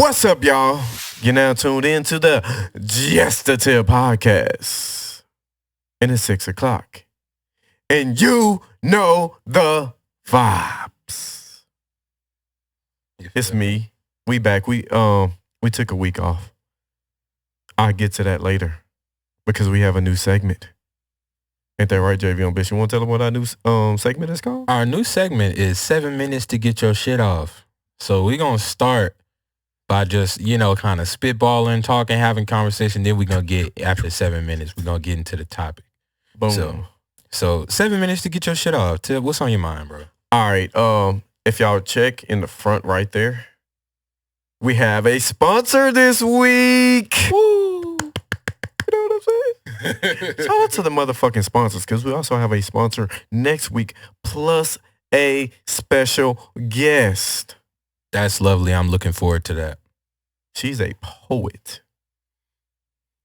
What's up, y'all? You're now tuned in to the Gestative Podcast. And it's 6 o'clock. And you know the vibes. It's me. We back. We took a week off. I'll get to that later. Because we have a new segment. Ain't that right, JV on Bitch? You want to tell them what our new segment is called? Our new segment is 7 minutes to get your shit off. So we're going to start by just, kind of spitballing, talking, having conversation. Then we're going to get, after 7 minutes, we're going to get into the topic. Boom. So 7 minutes to get your shit off. What's on your mind, bro? All right. If y'all check in the front right there, we have a sponsor this week. Woo! You know what I'm saying? Shout out to the motherfucking sponsors, because we also have a sponsor next week, plus a special guest. That's lovely. I'm looking forward to that. She's a poet.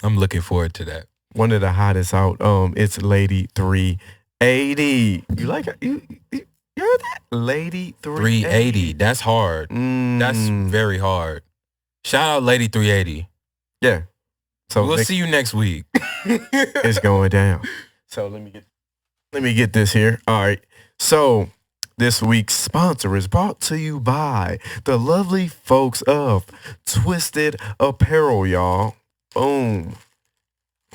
I'm looking forward to that. One of the hottest out. It's Lady 380. You like it? You heard that? Lady 380. That's hard. That's very hard. Shout out Lady 380. Yeah. So we'll see you next week. It's going down. So let me get this here. All right. So this week's sponsor is brought to you by the lovely folks of Twisted Apparel, y'all. Boom.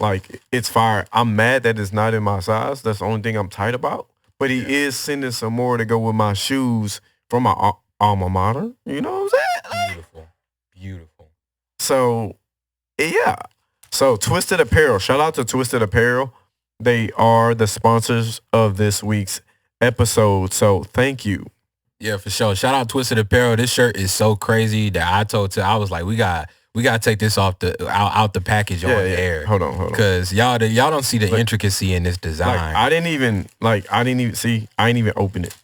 Like, it's fire. I'm mad that it's not in my size. That's the only thing I'm tight about. But he is sending some more to go with my shoes from my alma mater. You know what I'm saying? Beautiful. Beautiful. So, yeah. So, Twisted Apparel. Shout out to Twisted Apparel. They are the sponsors of this week's episode. So, thank you. Yeah, for sure. Shout out Twisted Apparel. This shirt is so crazy that I was like, we got to take this off out the package on the air. Hold on. Because y'all don't see the intricacy in this design. I didn't even see. I ain't even open it.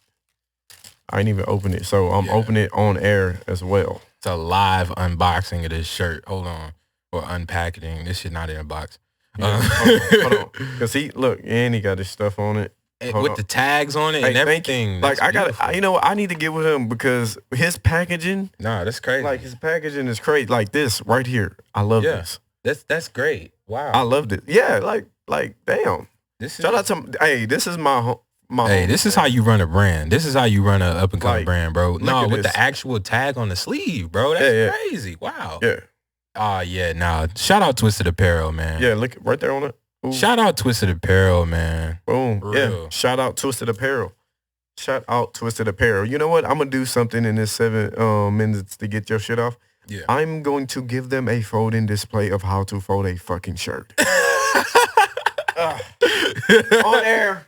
So I'm opening it on air as well. It's a live unboxing of this shirt. Hold on. Or unpacking. This shit not in a box. Yeah, hold on. Because he got this stuff on it. With the tags on it and everything. Like, I need to get with him because his packaging. Nah, that's crazy. Like, his packaging is crazy. Like this right here. I love this. That's great. Wow. I loved it. Yeah, like damn. Shout out to this is my this is how you run a brand. This is how you run a up and coming brand, bro. No, with the actual tag on the sleeve, bro. That's crazy. Wow. Yeah. Shout out Twisted Apparel, man. Yeah, look right there on it. Ooh. Shout out Twisted Apparel, man. Boom. Yeah. Shout out Twisted Apparel. You know what? I'm going to do something in this 7 minutes to get your shit off. Yeah. I'm going to give them a folding display of how to fold a fucking shirt. On air.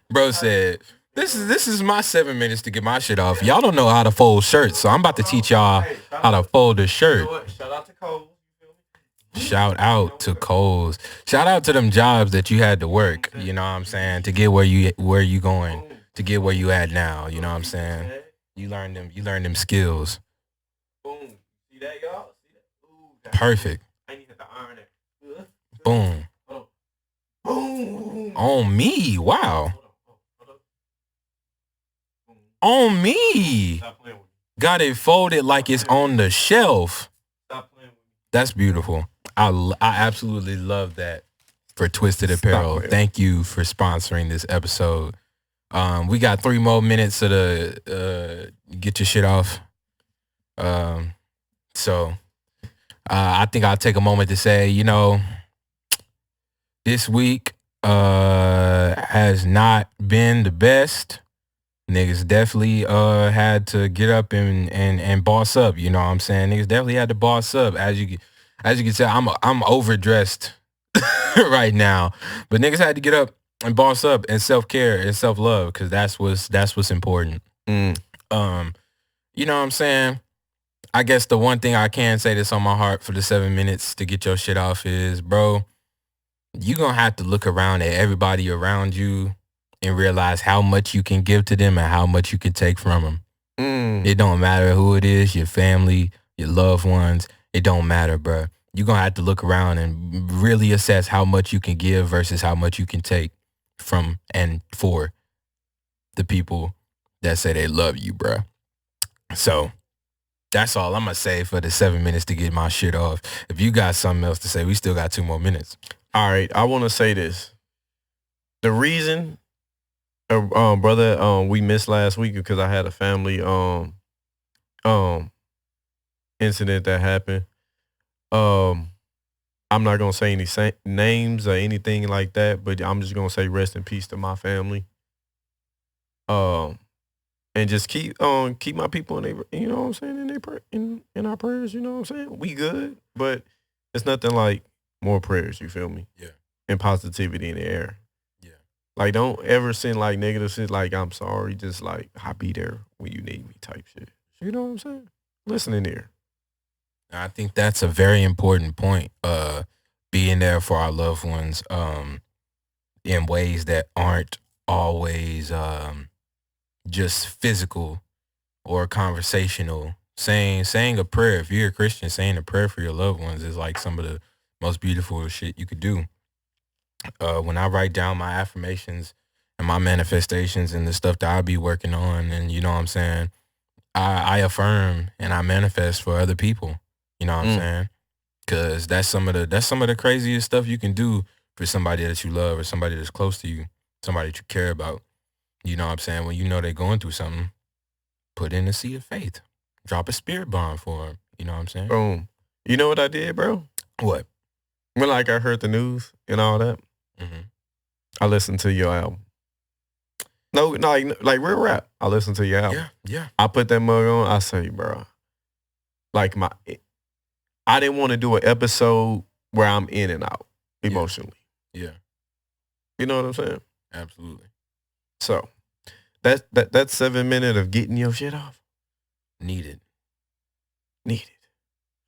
Bro said, this is my 7 minutes to get my shit off. Y'all don't know how to fold shirts, so I'm about to teach y'all how to fold a shirt. You know what? Shout out to Cole. Shout out to Coles. Shout out to them jobs that you had to work, you know what I'm saying, to get where you going, to get where you at now, you know what I'm saying? You learned them skills. Boom. See that, y'all? See that? Ooh, perfect. I need to iron it. Boom. Boom. On me. Wow. On me. Got it folded like it's on the shelf. That's beautiful. I absolutely love that for Twisted Apparel. Thank you for sponsoring this episode. We got 3 more minutes to get your shit off. So I think I'll take a moment to say, this week has not been the best. Niggas definitely had to get up and boss up, you know what I'm saying? Niggas definitely had to boss up. As you can tell, I'm overdressed right now. But niggas had to get up and boss up and self-care and self-love, because that's what's important. You know what I'm saying? I guess the one thing I can say that's on my heart for the 7 minutes to get your shit off is, bro, you gonna have to look around at everybody around you and realize how much you can give to them and how much you can take from them. It don't matter who it is, your family, your loved ones. It don't matter, bro. You're going to have to look around and really assess how much you can give versus how much you can take from and for the people that say they love you, bro. So That's all I'm gonna say for the 7 minutes to get my shit off. If you got something else to say, we still got 2 more minutes. All right, I want to say this. The reason, brother, we missed last week because I had a family incident that happened. I'm not gonna say any names or anything like that, but I'm just gonna say rest in peace to my family. And just keep my people in their, you know what I'm saying, in their in our prayers. You know what I'm saying. We good, but it's nothing like more prayers. You feel me? Yeah. And positivity in the air. Yeah. Like, don't ever send like negative shit. Like, I'm sorry. Just like, I'll be there when you need me type shit. You know what I'm saying? Listen in there. I think that's a very important point. Being there for our loved ones, in ways that aren't always just physical or conversational. Saying a prayer, if you're a Christian, saying a prayer for your loved ones is like some of the most beautiful shit you could do. When I write down my affirmations and my manifestations and the stuff that I be working on, and you know what I'm saying, I affirm and I manifest for other people. You know what I'm saying? Because that's some of the craziest stuff you can do for somebody that you love or somebody that's close to you, somebody that you care about. You know what I'm saying? When you know they're going through something, put in a seed of faith. Drop a spirit bomb for them. You know what I'm saying? Boom. You know what I did, bro? What? When like I heard the news and all that, I listened to your album. No, like real rap. I listened to your album. Yeah. I put that mug on. I say, bro, like I didn't want to do an episode where I'm in and out emotionally. Yeah. You know what I'm saying? Absolutely. So that 7 minutes of getting your shit off. Needed.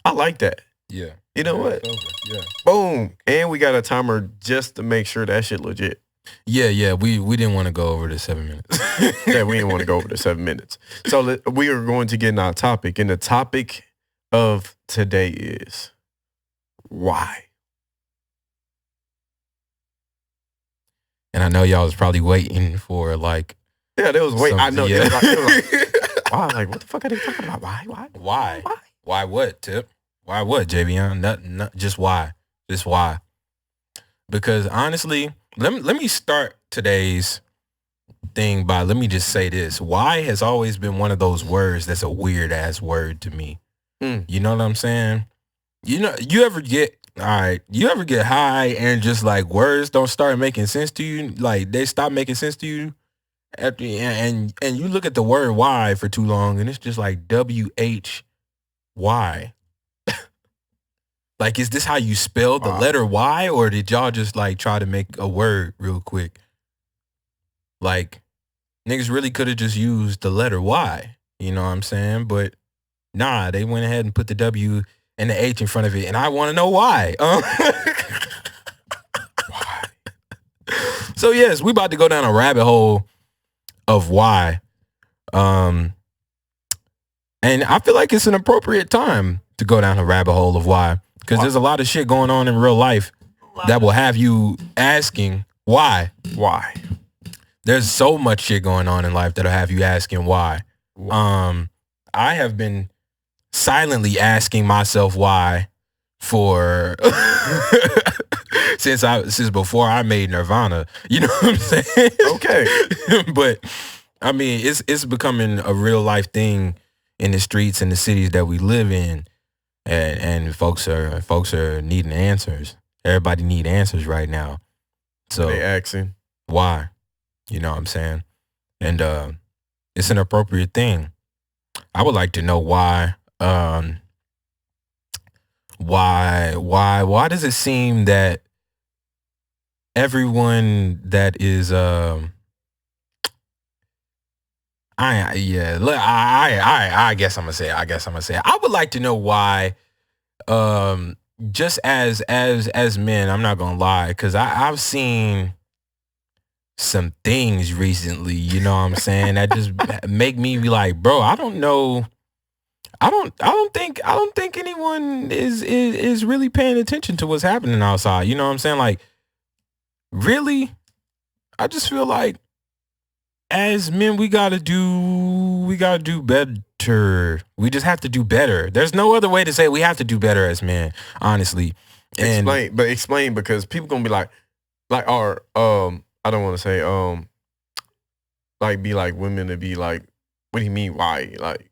I like that. Yeah. You know what? Yeah. Boom. And we got a timer just to make sure that shit legit. Yeah. We didn't want to go over the 7 minutes. Yeah, we didn't want to go over the 7 minutes. So we are going to get in our topic. And the topic of today is why. And I know y'all was probably waiting for like. Yeah, they was waiting. I know. Yeah. They was like, why? Like, what the fuck are they talking about? Why? Why what, Tip? Why what, JVN? Not just why. Just why. Because honestly, let me start today's thing by, let me just say this. Why has always been one of those words that's a weird ass word to me. You know what I'm saying? You know, you ever get high and just like words don't start making sense to you? Like they stop making sense to you after, and you look at the word why for too long and it's just like WHY. Like, is this how you spell the letter Y, or did y'all just like try to make a word real quick? Like, niggas really could have just used the letter Y, you know what I'm saying? But nah, they went ahead and put the W and the H in front of it, and I want to know why. Why? So yes, we about to go down a rabbit hole of why. And I feel like it's an appropriate time to go down a rabbit hole of why. Because there's a lot of shit going on in real life that will have you asking why. Why? There's so much shit going on in life that'll have you asking why. I have been silently asking myself why for since before I made Nirvana. You know what I'm saying? Okay. But I mean, it's becoming a real life thing in the streets and the cities that we live in. And folks are needing answers. Everybody need answers right now. So they asking why? You know what I'm saying? And it's an appropriate thing. I would like to know why. Why does it seem that everyone that is I guess I'm gonna say it. I would like to know why, just as men, I'm not gonna lie, because I've seen some things recently, you know what I'm saying, that just make me be like, bro, I don't know. I don't think anyone is really paying attention to what's happening outside. You know what I'm saying? Like, really? I just feel like as men, we gotta do better better. We just have to do better. There's no other way to say it. We have to do better as men, honestly. And explain because people gonna be like, or I don't want to say like be like women to be like, what do you mean why? Like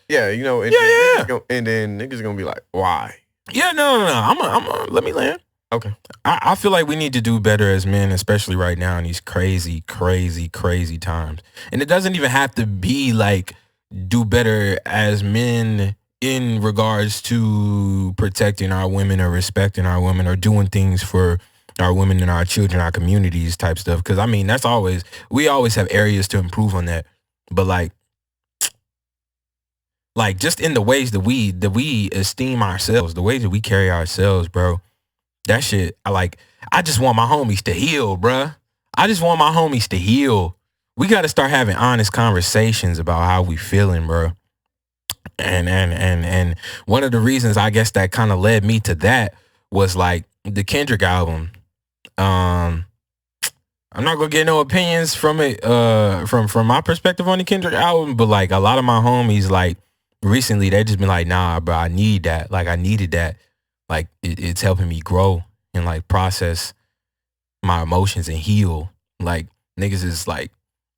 yeah, you know, and then niggas gonna be like, why? Yeah, no. I'm let me land. Okay. I feel like we need to do better as men, especially right now in these crazy, crazy, crazy times. And it doesn't even have to be like do better as men in regards to protecting our women or respecting our women or doing things for our women and our children, our communities type stuff. Because, I mean, we always have areas to improve on that. But like just in the ways that we esteem ourselves, the ways that we carry ourselves, bro. That shit, I just want my homies to heal, bruh. I just want my homies to heal. We got to start having honest conversations about how we feeling, bro. And one of the reasons I guess that kind of led me to that was like the Kendrick album. I'm not gonna get no opinions from it, from my perspective on the Kendrick album, but like a lot of my homies, like recently, they just been like, nah, bro, I need that. Like I needed that. Like it's helping me grow and like process my emotions and heal. Like niggas is like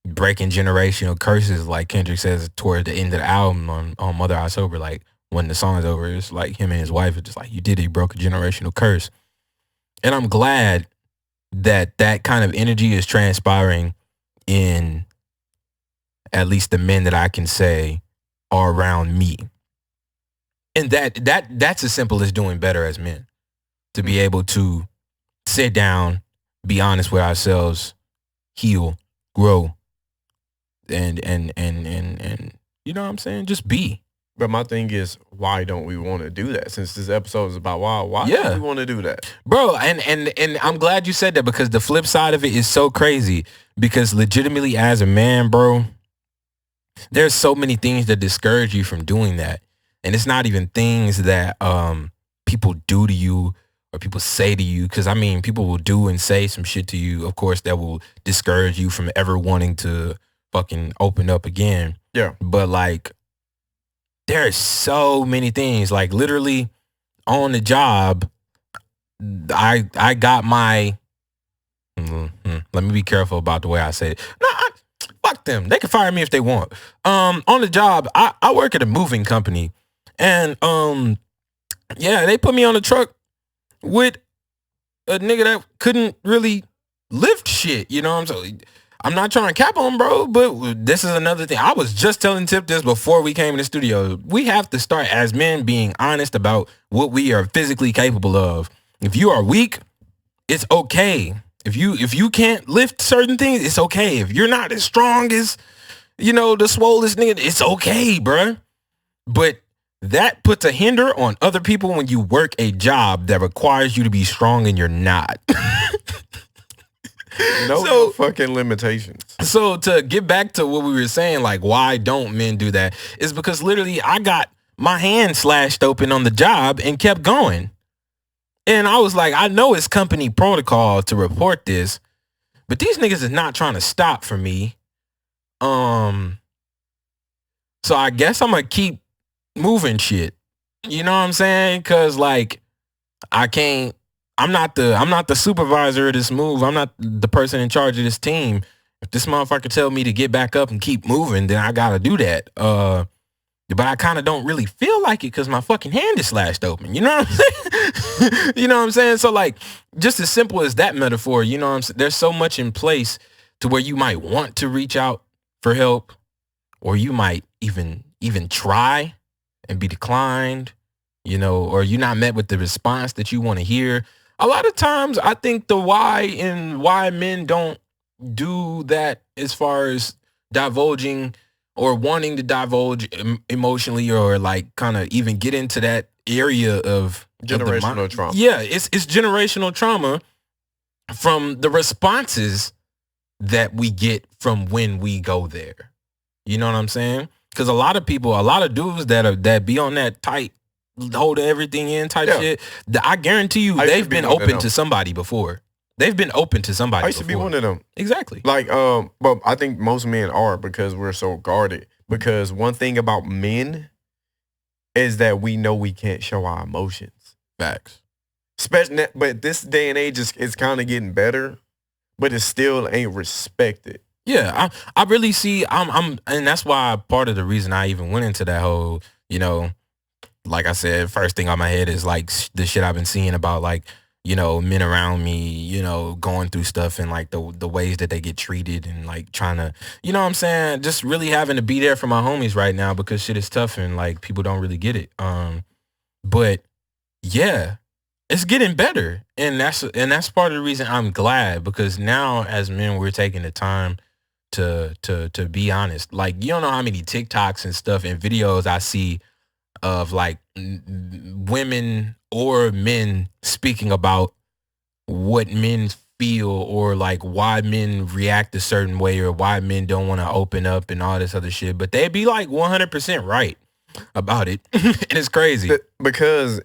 breaking generational curses, like Kendrick says toward the end of the album on Mother I Sober. Like when the song is over, it's like him and his wife are just like, you did it, you broke a generational curse. And I'm glad that kind of energy is transpiring in at least the men that I can say are around me. And that's as simple as doing better as men. To be able to sit down, be honest with ourselves, heal, grow, and you know what I'm saying? Just be. But my thing is, why don't we want to do that? Since this episode is about why don't we want to do that? Bro, and I'm glad you said that because the flip side of it is so crazy. Because legitimately as a man, bro, there's so many things that discourage you from doing that. And it's not even things that people do to you or people say to you. Because, I mean, people will do and say some shit to you, of course, that will discourage you from ever wanting to fucking open up again. Yeah. But, like, there's so many things. Like, literally, on the job, I got my... let me be careful about the way I say it. No, fuck them. They can fire me if they want. On the job, I work at a moving company. And, yeah, they put me on a truck with a nigga that couldn't really lift shit, you know what I'm saying? I'm not trying to cap on, bro, but this is another thing. I was just telling Tip this before we came in the studio. We have to start as men being honest about what we are physically capable of. If you are weak, it's okay. If you can't lift certain things, it's okay. If you're not as strong as, you know, the swollest nigga, it's okay, bro. But that puts a hinder on other people when you work a job that requires you to be strong and you're not. No fucking limitations. So to get back to what we were saying, like why don't men do that, is because literally I got my hand slashed open on the job and kept going. And I was like, I know it's company protocol to report this, but these niggas is not trying to stop for me. So I guess I'm gonna keep moving shit. You know what I'm saying? Cause like I'm not the supervisor of this move. I'm not the person in charge of this team. If this motherfucker tell me to get back up and keep moving, then I gotta do that. But I kind of don't really feel like it because my fucking hand is slashed open. You know what I'm saying? You know what I'm saying? So like, just as simple as that metaphor, you know what I'm saying? There's so much in place to where you might want to reach out for help, or you might even try and be declined, you know, or you're not met with the response that you want to hear. A lot of times I think the why men don't do that as far as divulging or wanting to divulge emotionally or like kind of even get into that area of generational trauma. Yeah, it's generational trauma from the responses that we get from when we go there. You know what I'm saying? Because a lot of dudes that be on that tight, hold everything in type shit, I guarantee you they've been open to somebody before. They've been open to somebody before. I used to be one of them. Exactly. Like, but I think most men are because we're so guarded. because one thing about men is that we know we can't show our emotions. Facts. Especially, but this day and age is kind of getting better, but it still ain't respected. Yeah, I really see. I'm, and that's why part of the reason I even went into that whole, you know, like I said, first thing on my head is like the shit I've been seeing about like, you know, men around me, you know, going through stuff and like the ways that they get treated and like trying to, you know what I'm saying, just really having to be there for my homies right now because shit is tough and like people don't really get it. But yeah, it's getting better, and that's part of the reason I'm glad, because now as men we're taking the time to be honest. Like, you don't know how many TikToks and stuff and videos I see of like women or men speaking about what men feel or like why men react a certain way or why men don't want to open up and all this other shit, but they be like 100% right about it. And it's crazy because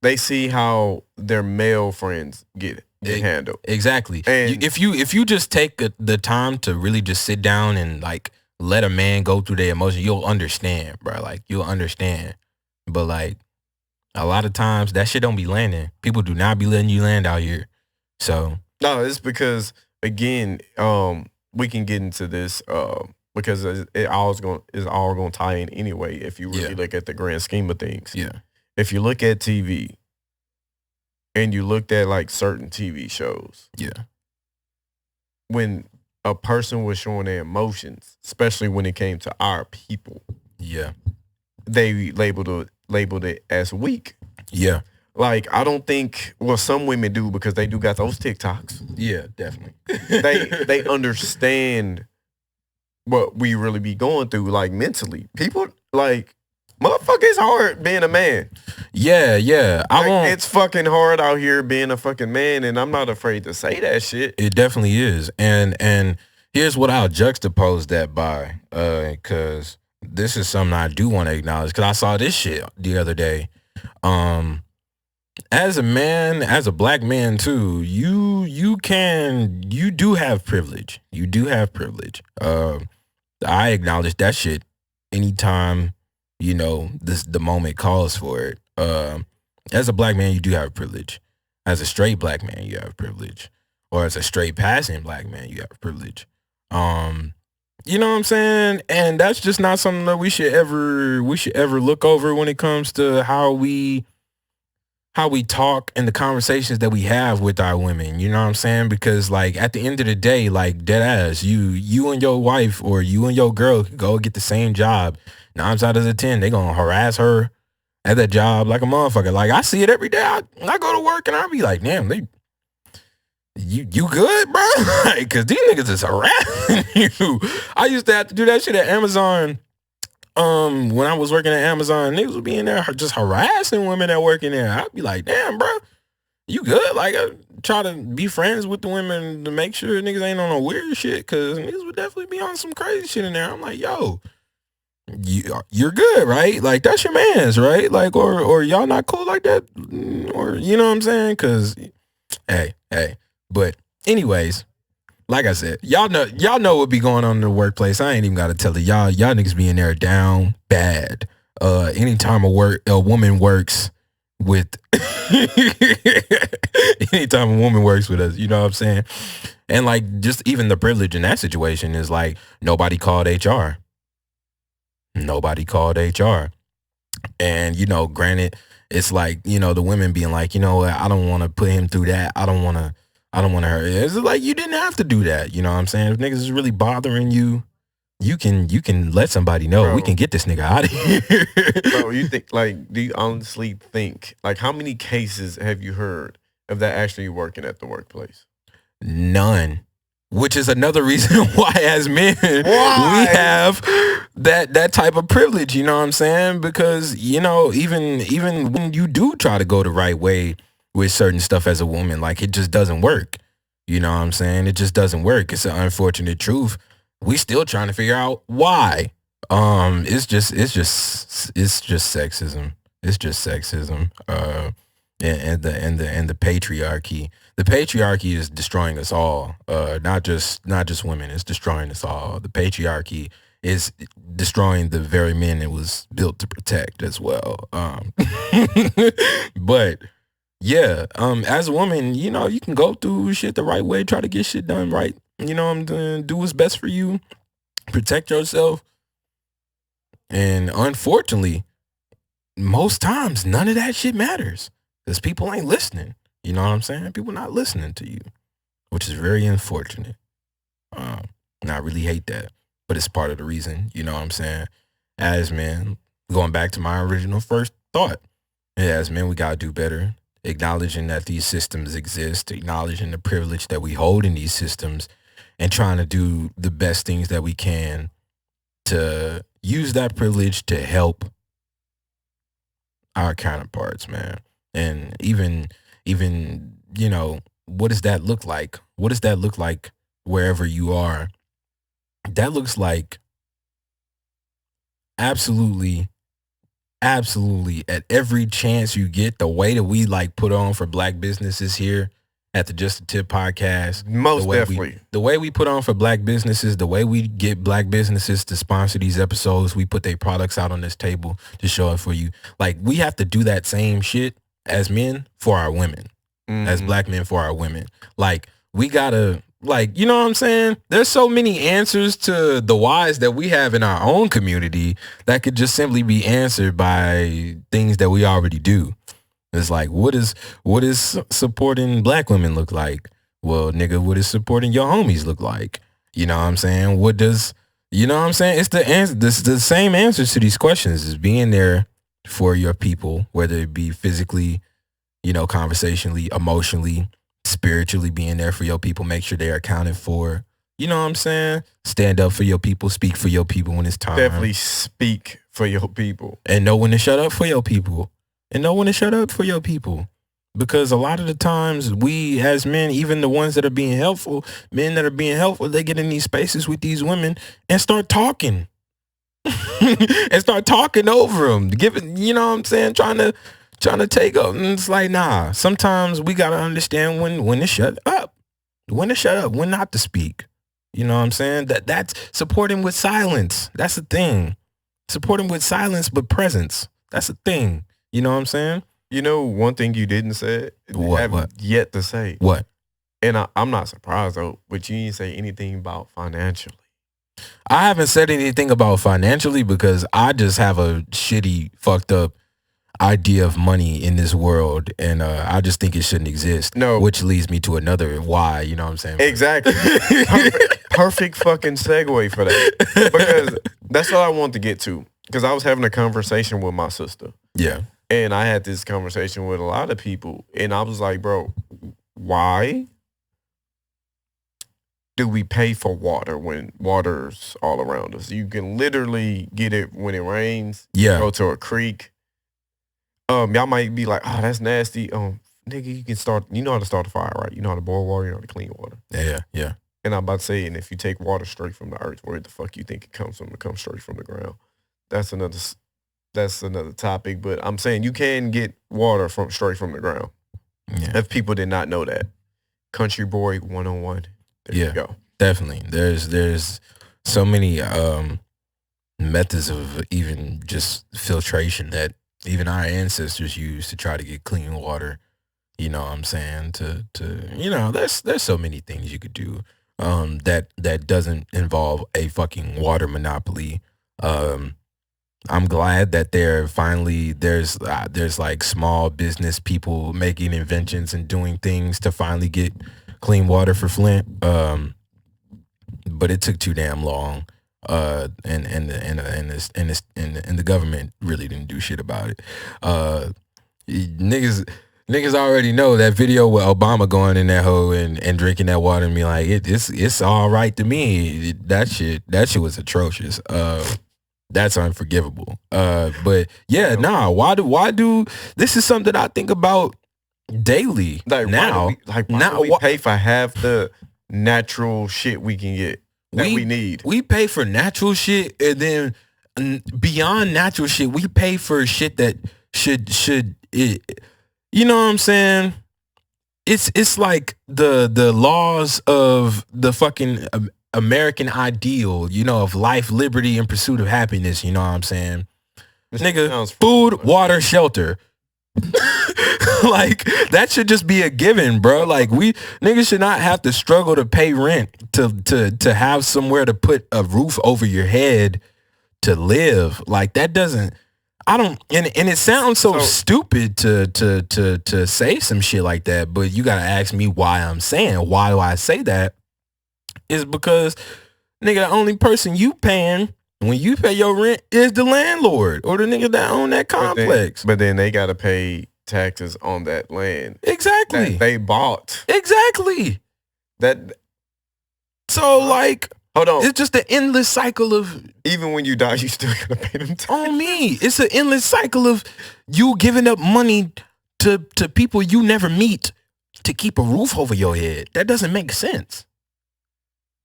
they see how their male friends get handled. Exactly. And if you just take the time to really just sit down and like let a man go through their emotions, you'll understand, bro. Like, you'll understand. But like a lot of times that shit don't be landing. People do not be letting you land out here. So no, it's because again, we can get into this because it's all going to tie in anyway if you really look at the grand scheme of things. Yeah. If you look at TV and you looked at like certain TV shows, yeah, when a person was showing their emotions, especially when it came to our people, yeah, they labeled it as weak. Yeah. Like, I don't think, well, some women do because they do got those TikToks. Yeah, definitely. they understand what we really be going through, like mentally. People, like, motherfucker, it's hard being a man. Yeah. It's fucking hard out here being a fucking man, and I'm not afraid to say that shit. It definitely is. And here's what I'll juxtapose that by, because this is something I do want to acknowledge, because I saw this shit the other day. As a man, as a black man too, you do have privilege. You do have privilege. I acknowledge that shit anytime, you know, the moment calls for it. As a black man, you do have privilege. As a straight black man, you have privilege. Or as a straight passing black man, you have privilege. You know what I'm saying? And that's just not something that we should ever look over when it comes to how we talk and the conversations that we have with our women. You know what I'm saying? Because like at the end of the day, like dead ass, you and your wife or you and your girl could go get the same job. 9 out of the 10, they gonna harass her at that job like a motherfucker. Like, I see it every day. I go to work and I be like, damn, you good, bro? Like, cause these niggas is harassing you. I used to have to do that shit at Amazon. When I was working at Amazon, niggas would be in there just harassing women that work in there. I'd be like, damn, bro, you good? Like, I try to be friends with the women to make sure niggas ain't on no weird shit, cause niggas would definitely be on some crazy shit in there. I'm like, yo, you're good, right? Like, that's your man's, right? Like, or y'all not cool like that? Or, you know what I'm saying? Cause, hey. But anyways, like I said, y'all know what be going on in the workplace. I ain't even got to tell it. Y'all niggas be in there down bad. Anytime a woman works with, anytime a woman works with us, you know what I'm saying? And like, just even the privilege in that situation is like, nobody called HR. And, you know, granted, it's like, you know, the women being like, you know what, I don't want to put him through that. I don't want to hurt. It's like, you didn't have to do that. You know what I'm saying? If niggas is really bothering you, you can let somebody know. Bro, we can get this nigga out of here. Bro, you think, like, do you honestly think, like, how many cases have you heard of that actually working at the workplace? None. Which is another reason why as men, we have that type of privilege, you know what I'm saying? Because, you know, even when you do try to go the right way with certain stuff as a woman, like, it just doesn't work. You know what I'm saying? It just doesn't work. It's an unfortunate truth. We still trying to figure out why. It's just sexism. It's just sexism. And the patriarchy. The patriarchy is destroying us all. Not just women. It's destroying us all. The patriarchy is destroying the very men it was built to protect as well. But yeah, as a woman, you know, you can go through shit the right way, try to get shit done right. You know, I'm doing, do what's best for you, protect yourself. And unfortunately, most times none of that shit matters because people ain't listening. You know what I'm saying? People not listening to you, which is very unfortunate. And I really hate that, but it's part of the reason. You know what I'm saying? As men, going back to my original first thought, as men, we gotta do better. Acknowledging that these systems exist, acknowledging the privilege that we hold in these systems, and trying to do the best things that we can to use that privilege to help our counterparts, man. And even, you know, what does that look like? What does that look like wherever you are? That looks like absolutely at every chance you get, the way that we like put on for black businesses here at the Just a Tip podcast. Most definitely. The way we put on for black businesses, the way we get black businesses to sponsor these episodes, we put their products out on this table to show it for you. Like, we have to do that same shit as men for our women, as black men for our women. Like, we gotta, like, you know what I'm saying? There's so many answers to the whys that we have in our own community that could just simply be answered by things that we already do. It's like, what is supporting black women look like? Well, nigga, what does supporting your homies look like? You know what I'm saying? What does, you know what I'm saying? It's the answer. This the same answers to these questions is being there for your people, whether it be physically, you know, conversationally, emotionally, spiritually, being there for your people, make sure they're accounted for. You know what I'm saying? Stand up for your people, speak for your people when it's time. Definitely speak for your people. And know when to shut up for your people. And know when to shut up for your people. Because a lot of the times we as men, even the ones that are being helpful, men that are being helpful, they get in these spaces with these women and start talking. And start talking over them. Giving, you know what I'm saying? Trying to take up. And it's like, nah, sometimes we got to understand when to shut up. When to shut up, when not to speak. You know what I'm saying? That's supporting with silence. That's the thing. Supporting with silence but presence. That's the thing. You know what I'm saying? You know, one thing you didn't say, What? Yet to say. What? And I'm not surprised though, but you didn't say anything about financially. I haven't said anything about financially because I just have a shitty, fucked up idea of money in this world, and I just think it shouldn't exist. No. Which leads me to another why, you know what I'm saying? Exactly. Perfect fucking segue for that. Because that's what I want to get to. Because I was having a conversation with my sister. Yeah. And I had this conversation with a lot of people. And I was like, bro, why do we pay for water when water's all around us? You can literally get it when it rains. Yeah. Go to a creek. Y'all might be like, oh, that's nasty. Nigga, you can start, you know how to start a fire, right? You know how to boil water, you know how to clean water. Yeah. And I'm about to say, and if you take water straight from the earth, where the fuck you think it comes from? It comes straight from the ground. That's another topic. But I'm saying you can get water straight from the ground. Yeah. If people did not know that. Country Boy 101. There you go. Definitely. There's so many methods of even just filtration that even our ancestors used to try to get clean water. You know what I'm saying? To you know, there's so many things you could do that doesn't involve a fucking water monopoly. I'm glad that there's like small business people making inventions and doing things to finally get clean water for Flint. But it took too damn long. And the government really didn't do shit about it. Niggas already know that video with Obama going in that hole and drinking that water and be like, it's all right to me. That shit was atrocious. That's unforgivable. But yeah, why do this is something I think about daily. Like now. Why do we pay for half the natural shit we can get that we need? We pay for natural shit, and then beyond natural shit, we pay for shit that should you know what I'm saying? It's like the laws of the fucking American ideal, you know, of life, liberty, and pursuit of happiness. You know what I'm saying? Nigga, food, water, shelter. Like, that should just be a given, bro. Like, we niggas should not have to struggle to pay rent to have somewhere to put a roof over your head to live. Like, that doesn't. I don't, and it sounds so stupid to say some shit like that, but you gotta ask me why I'm saying. Why do I say that? Is because, nigga, the only person you paying when you pay your rent is the landlord or the nigga that own that complex. But then they gotta pay taxes on that land. Exactly. That they bought. Exactly. That. So, like, hold on. It's just an endless cycle of, even when you die, you still gotta pay them taxes. On me. It's an endless cycle of you giving up money to people you never meet to keep a roof over your head. That doesn't make sense.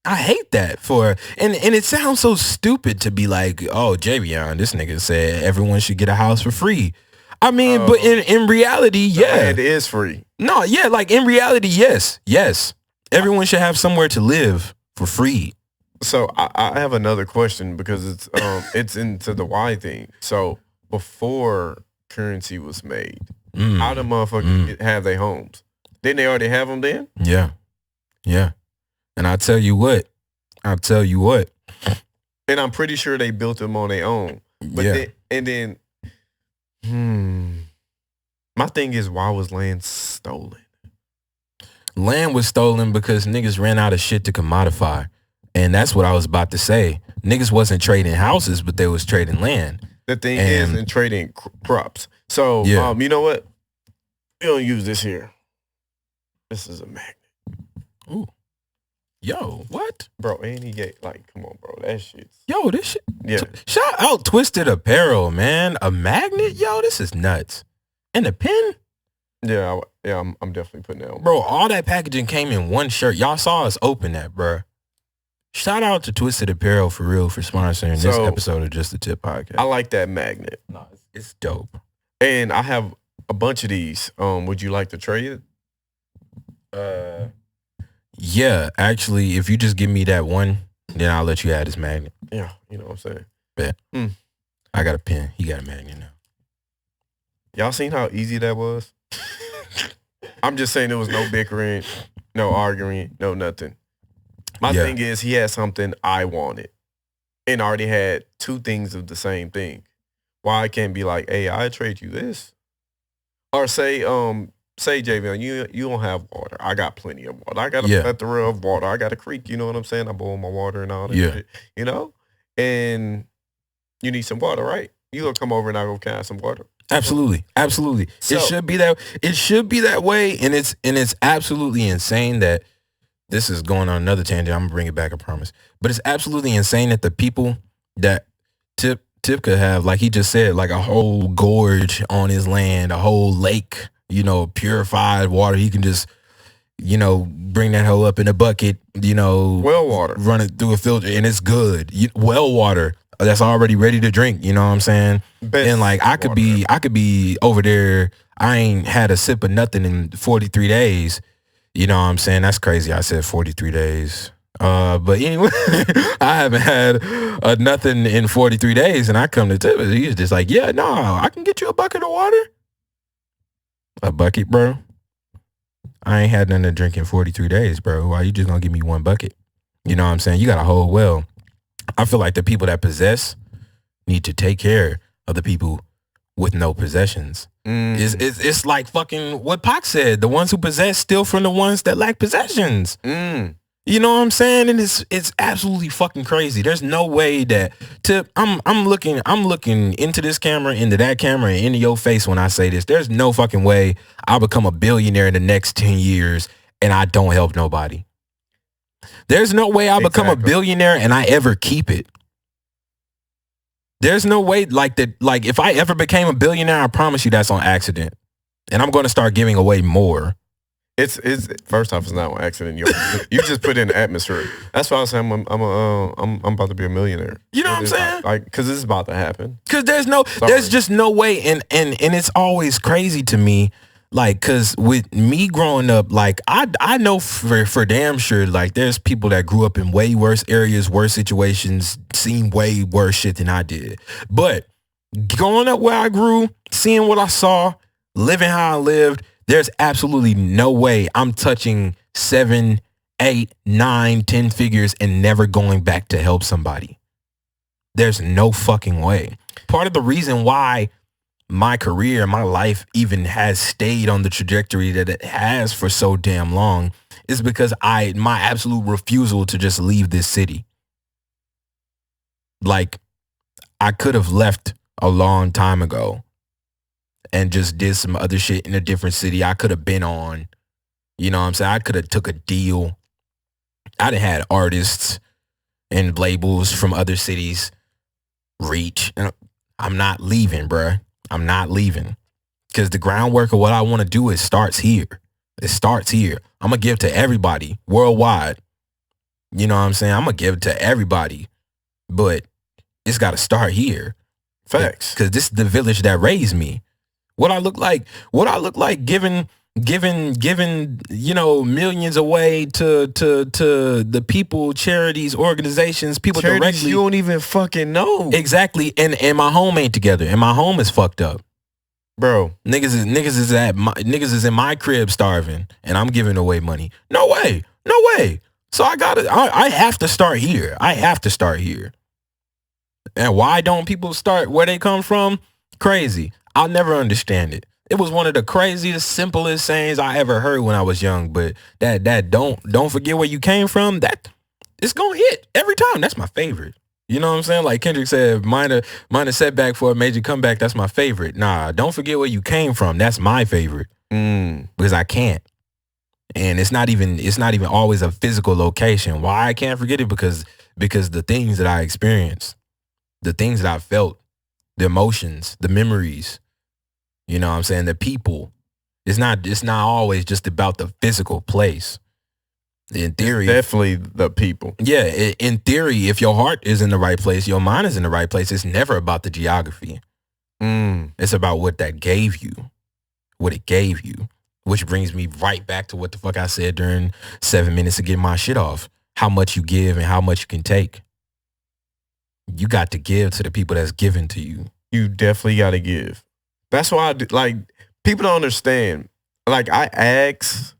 I hate that and it sounds so stupid to be like, oh, Javion, this nigga said everyone should get a house for free. I mean, but in reality, yeah. It is free. No, yeah, like in reality, yes. Everyone should have somewhere to live for free. So I have another question because it's into the why thing. So before currency was made, how the motherfuckers have their homes? Didn't they already have them then? Yeah. And I'll tell you what. And I'm pretty sure they built them on their own. But then, my thing is, why was land stolen? Land was stolen because niggas ran out of shit to commodify. And that's what I was about to say. Niggas wasn't trading houses, but they was trading land. The thing is in trading crops. So, you know what? We don't use this here. This is a magnet. Ooh. Yo, what? Bro, and he get, like, come on, bro. That shit's... Yo, this shit... Yeah. Shout out Twisted Apparel, man. A magnet? Yo, this is nuts. And a pen? Yeah, I'm definitely putting that on. Bro, all that packaging came in one shirt. Y'all saw us open that, bro. Shout out to Twisted Apparel for real for sponsoring this episode of Just the Tip podcast. I like that magnet. No, it's dope. And I have a bunch of these. Would you like to trade it? Yeah, actually, if you just give me that one, then I'll let you add this magnet. Yeah, you know what I'm saying? Bet. I got a pen. He got a magnet now. Y'all seen how easy that was? I'm just saying there was no bickering, no arguing, no nothing. My thing is he had something I wanted and already had two things of the same thing. Why I can't be like, hey, I trade you this? Or say Javion, you don't have water. I got plenty of water. I got a plethora of water. I got a creek, you know what I'm saying? I boil my water and all that shit, you know? And you need some water, right? You gonna come over and I go carry some water. Absolutely. So, it should be that way, and it's absolutely insane that this is going on another tangent. I'm gonna bring it back, I promise. But it's absolutely insane that the people that Tip could have, like he just said, like a whole gorge on his land, a whole lake, you know, purified water. He can just, you know, bring that hoe up in a bucket, you know, well water, run it through a filter, and it's good. Well water that's already ready to drink. You know what I'm saying? Best and like I could be over there. I ain't had a sip of nothing in 43 days. You know what I'm saying? That's crazy. I said 43 days. But anyway, I haven't had nothing in 43 days, and I come to Tip. He's just like, yeah, no, I can get you a bucket of water. A bucket, bro? I ain't had nothing to drink in 43 days, bro. Why you just gonna give me one bucket? You know what I'm saying? You got a whole well. I feel like the people that possess need to take care of the people with no possessions. It's like fucking what Pac said. The ones who possess steal from the ones that lack possessions. You know what I'm saying? And it's absolutely fucking crazy. There's no way that I'm looking into this camera, into that camera, and into your face when I say this. There's no fucking way I'll become a billionaire in the next 10 years and I don't help nobody. There's no way I'll become a billionaire and I ever keep it. There's no way like that. Like if I ever became a billionaire, I promise you that's on accident. And I'm going to start giving away more. It's first off, it's not on accident. You just put it in the atmosphere. That's why I was saying I'm about to be a millionaire. You know what I'm saying? Like, because this is about to happen. Because there's just no way, and it's always crazy to me Like, cause with me growing up, like I know for damn sure, like there's people that grew up in way worse areas, worse situations, seen way worse shit than I did. But growing up where I grew, seeing what I saw, living how I lived, there's absolutely no way I'm touching 7, 8, 9, 10 figures and never going back to help somebody. There's no fucking way. Part of the reason why my career, my life even has stayed on the trajectory that it has for so damn long is because my absolute refusal to just leave this city. Like, I could have left a long time ago and just did some other shit in a different city I could have been on. You know what I'm saying? I could have took a deal. I done had artists and labels from other cities reach. I'm not leaving, bruh. I'm not leaving. Because the groundwork of what I want to do, it starts here. It starts here. I'm going to give to everybody worldwide. You know what I'm saying? I'm going to give it to everybody. But it's got to start here. Facts. Because this is the village that raised me. What I look like giving, you know, millions away to the people, charities, organizations, people Charities directly. you don't even fucking know. Exactly. And my home ain't together. And my home is fucked up. Bro. Niggas is in my crib starving and I'm giving away money. No way. No way. So I have to start here. I have to start here. And why don't people start where they come from? Crazy. I'll never understand it. It was one of the craziest, simplest sayings I ever heard when I was young. But that don't forget where you came from. That it's gonna hit every time. That's my favorite. You know what I'm saying? Like Kendrick said, minor setback for a major comeback. That's my favorite. Nah, don't forget where you came from. That's my favorite. Because I can't. And it's not even always a physical location. Why I can't forget it? Because the things that I experienced, the things that I felt, the emotions, the memories, you know what I'm saying? The people. It's not always just about the physical place. In theory, it's definitely the people. Yeah, in theory, if your heart is in the right place, your mind is in the right place, it's never about the geography. It's about what that gave you, what it gave you, which brings me right back to what the fuck I said during 7 minutes to get my shit off. How much you give and how much you can take. You got to give to the people that's given to you. You definitely got to give. That's why I do, like, people don't understand. Like, I ask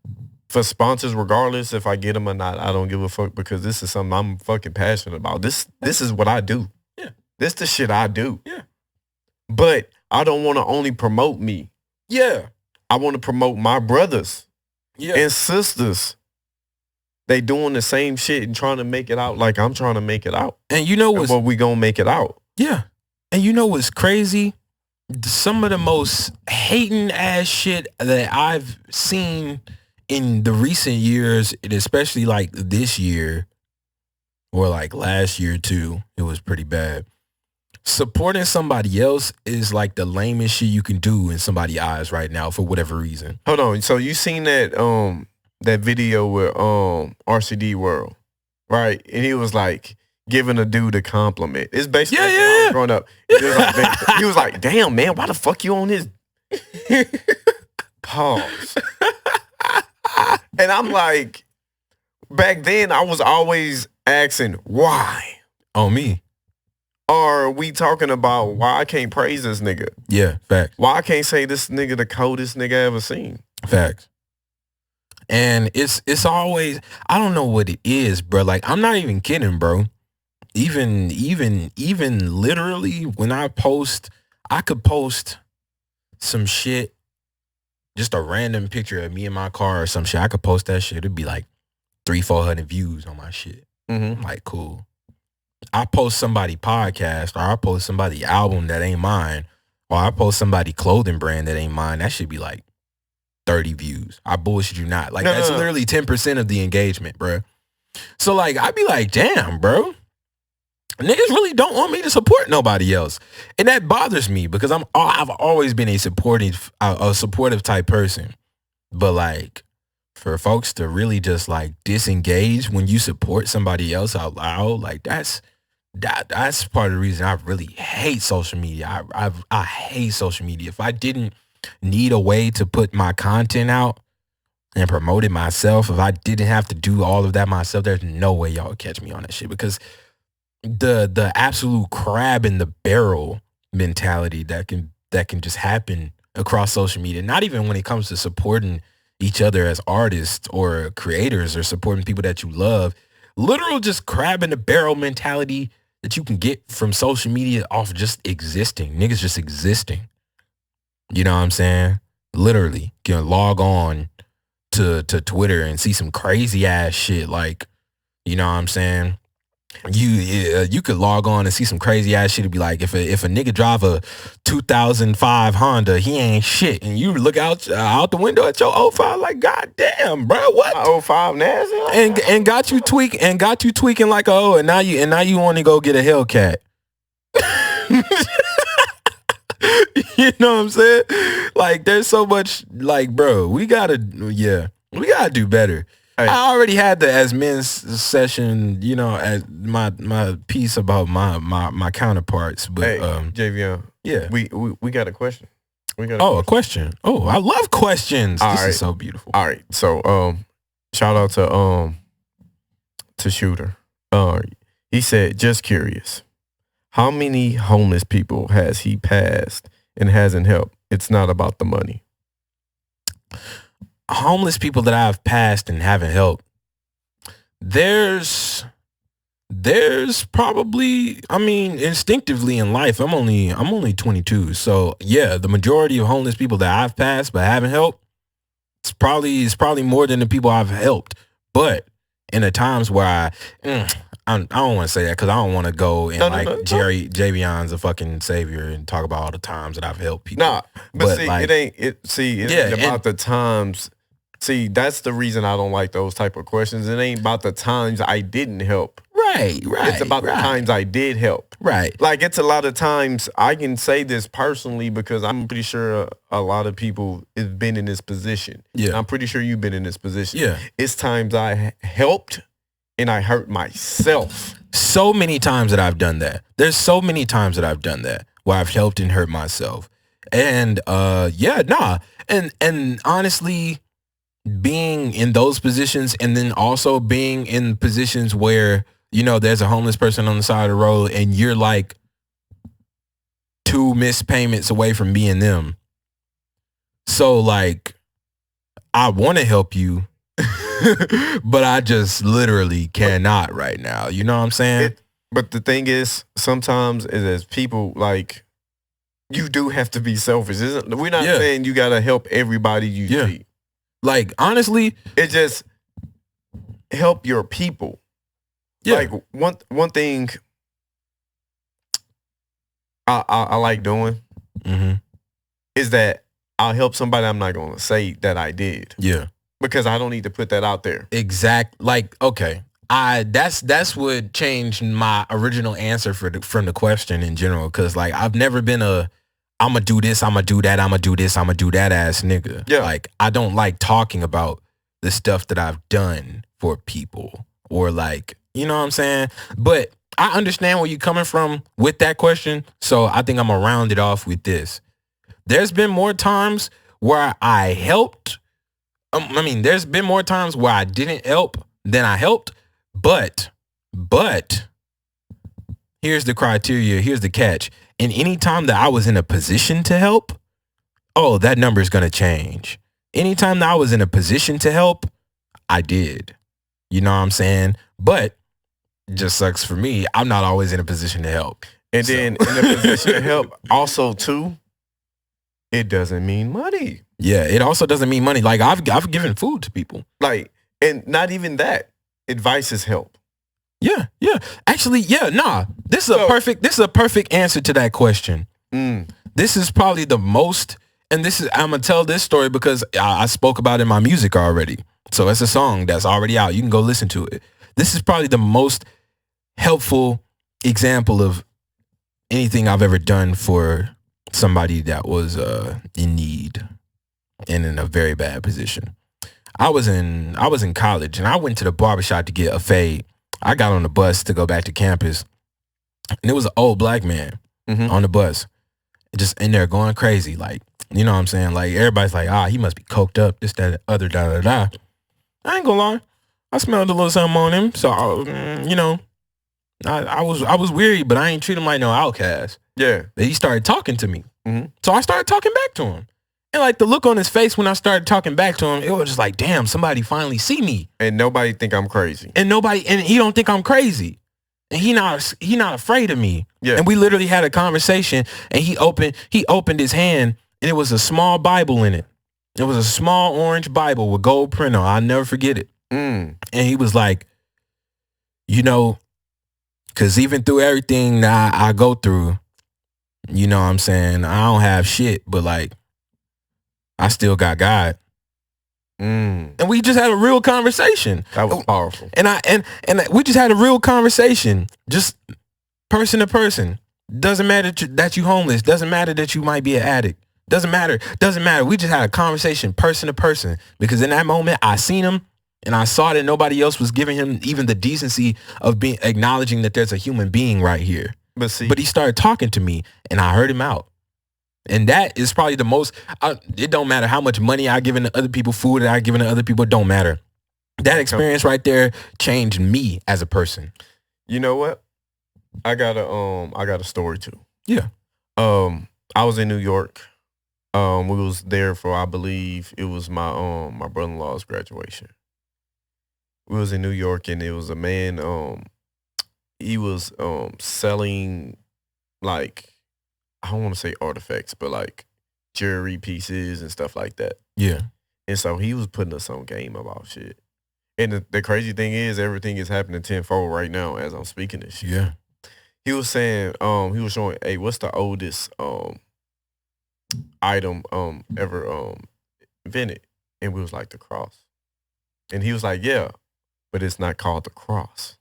for sponsors regardless if I get them or not. I don't give a fuck because this is something I'm fucking passionate about. This is what I do. Yeah. This the shit I do. Yeah. But I don't want to only promote me. Yeah. I want to promote my brothers and sisters. They doing the same shit and trying to make it out like I'm trying to make it out. And you know what's... But we gonna make it out. Yeah. And you know what's crazy? Some of the most hating ass shit that I've seen in the recent years, and especially like this year or like last year too, it was pretty bad. Supporting somebody else is like the lamest shit you can do in somebody's eyes right now for whatever reason. Hold on. So you seen that video with RCD World, right? And he was like giving a dude a compliment. It's basically yeah. growing up. He was like, damn, man, why the fuck you on this? Pause. And I'm like, back then I was always asking, why? On me. Are we talking about why I can't praise this nigga? Yeah, facts. Why I can't say this nigga the coldest nigga I ever seen? Facts. And it's always, I don't know what it is, bro. Like, I'm not even kidding, bro. Even literally when I could post some shit, just a random picture of me in my car or some shit. I could post that shit. It'd be like 300-400 views on my shit. I'm like, cool. I post somebody podcast or I post somebody album that ain't mine or I post somebody clothing brand that ain't mine. That should be like 30 views. I bullshit you not. Like, that's literally 10% of the engagement, bro. So, like, I'd be like, damn, bro. Niggas really don't want me to support nobody else. And that bothers me because I've always been a supportive type person. But, like, for folks to really just, like, disengage when you support somebody else out loud, like, that's part of the reason I really hate social media. I hate social media. If I didn't need a way to put my content out and promote it myself, if I didn't have to do all of that myself, there's no way y'all would catch me on that shit, because the absolute crab in the barrel mentality that can just happen across social media, not even when it comes to supporting each other as artists or creators or supporting people that you love, literal just crab in the barrel mentality that you can get from social media off just existing. Niggas just existing. You know what I'm saying? Literally, you can log on to Twitter and see some crazy ass shit. Like, you know what I'm saying? You could log on and see some crazy ass shit to be like, if a nigga drive a 2005 Honda, he ain't shit, and you look out the window at your '05 like, god damn, bro, what? My '05 NASA And got you tweaking like, oh, and now you want to go get a Hellcat. You know what I'm saying? Like, there's so much, like, bro, we gotta do better. Hey. I already had the As Men's session, you know, as my piece about my counterparts, but hey, Javion, yeah, we got a question. A question. Oh, I love questions. This is so beautiful. All right, so shout out to Shooter. He said, just curious, how many homeless people has he passed and hasn't helped? It's not about the money. Homeless people that I've passed and haven't helped, there's probably, I mean, instinctively in life, I'm only 22, so yeah, the majority of homeless people that I've passed but haven't helped, it's probably more than the people I've helped. But in the times where I don't want to say that, because I don't want to go and Javion's a fucking savior and talk about all the times that I've helped people. Nah, but see, like, it ain't about the times. See, that's the reason I don't like those type of questions. It ain't about the times I didn't help. Right. It's about the times I did help. Right. Like, it's a lot of times, I can say this personally because I'm pretty sure a lot of people have been in this position. Yeah. I'm pretty sure you've been in this position. Yeah. It's times I helped and I hurt myself. So many times that I've done that. There's so many times that I've done that where I've helped and hurt myself. And and honestly, being in those positions, and then also being in positions where, you know, there's a homeless person on the side of the road and you're like 2 missed payments away from being them. So like, I want to help you, but I just literally cannot right now. You know what I'm saying? But the thing is, sometimes as people, like, you do have to be selfish. We're not saying you got to help everybody you see. Like, honestly, it just help your people. Yeah. Like, one thing I like doing is that I'll help somebody. I'm not going to say that I did. Yeah. Because I don't need to put that out there. Like, okay. That's what changed my original answer from the question in general. Cause like, I've never been I'm gonna do this, I'm gonna do that, I'm gonna do this, I'm gonna do that ass nigga. Yeah. Like, I don't like talking about the stuff that I've done for people, or like, you know what I'm saying? But I understand where you're coming from with that question. So I think I'm gonna round it off with this. There's been more times where I helped. There's been more times where I didn't help than I helped. But here's the criteria. Here's the catch. And any time that I was in a position to help, that number is going to change. Anytime that I was in a position to help, I did. You know what I'm saying? But it just sucks for me. I'm not always in a position to help. And then in a position to help, also too, it doesn't mean money. Yeah, it also doesn't mean money. Like, I've given food to people. Like, and not even that. Advice is help. Yeah. Actually, nah. This is a perfect answer to that question. This is probably the most, and I'm gonna tell this story because I spoke about it in my music already. So it's a song that's already out. You can go listen to it. This is probably the most helpful example of anything I've ever done for somebody that was in need and in a very bad position. I was in college and I went to the barbershop to get a fade. I got on the bus to go back to campus, and it was an old black man on the bus. just in there going crazy. Like, you know what I'm saying? Like, everybody's like, he must be coked up, this, that, other, da. I ain't gonna lie. I smelled a little something on him. So, I was weary, but I ain't treat him like no outcast. Yeah. He started talking to me. Mm-hmm. So I started talking back to him. And like the look on his face when I started talking back to him, it was just like, damn, somebody finally see me. And nobody think I'm crazy. And he don't think I'm crazy. And he not afraid of me. Yeah. And we literally had a conversation, and he opened his hand, and it was a small Bible in it. It was a small orange Bible with gold print on. I'll never forget it. Mm. And he was like, because even through everything that I go through, you know what I'm saying, I don't have shit, but like, I still got God. Mm. And we just had a real conversation. That was powerful. And we just had a real conversation, just person to person. Doesn't matter that you homeless. Doesn't matter that you might be an addict. Doesn't matter. We just had a conversation person to person, because in that moment I seen him and I saw that nobody else was giving him even the decency of acknowledging that there's a human being right here. But he started talking to me and I heard him out. And that is probably the most, it don't matter how much money I given to other people, food that I given to other people, it don't matter. That experience right there changed me as a person. You know what? I got a story too. Yeah. I was in New York. We was there for, I believe it was my my brother-in-law's graduation. We was in New York, and it was a man, he was selling, like, I don't want to say artifacts, but like jewelry pieces and stuff like that. Yeah. And so he was putting us on game about shit. And the crazy thing is, everything is happening tenfold right now as I'm speaking this shit. Yeah. He was saying, he was showing, hey, what's the oldest item ever invented? And we was like, the cross. And he was like, yeah, but it's not called the cross.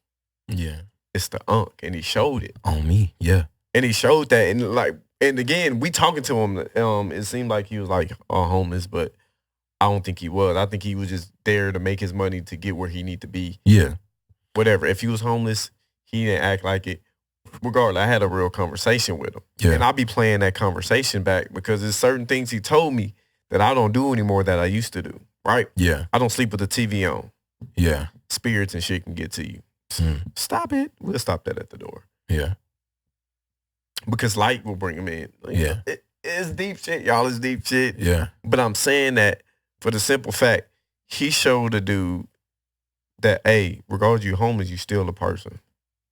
Yeah. It's the Ankh. And he showed it. On me. Yeah. And he showed that, and again, we talking to him. It seemed like he was like homeless, but I don't think he was. I think he was just there to make his money to get where he need to be. Yeah. Whatever. If he was homeless, he didn't act like it. Regardless, I had a real conversation with him. Yeah. And I'll be playing that conversation back, because there's certain things he told me that I don't do anymore that I used to do. Right? Yeah. I don't sleep with the TV on. Yeah. Spirits and shit can get to you. Stop it. We'll stop that at the door. Yeah. Because light will bring him in. Like, yeah. It's deep shit, y'all. It's deep shit. Yeah. But I'm saying that for the simple fact, he showed the dude that, hey, regardless you homeless, you still a person.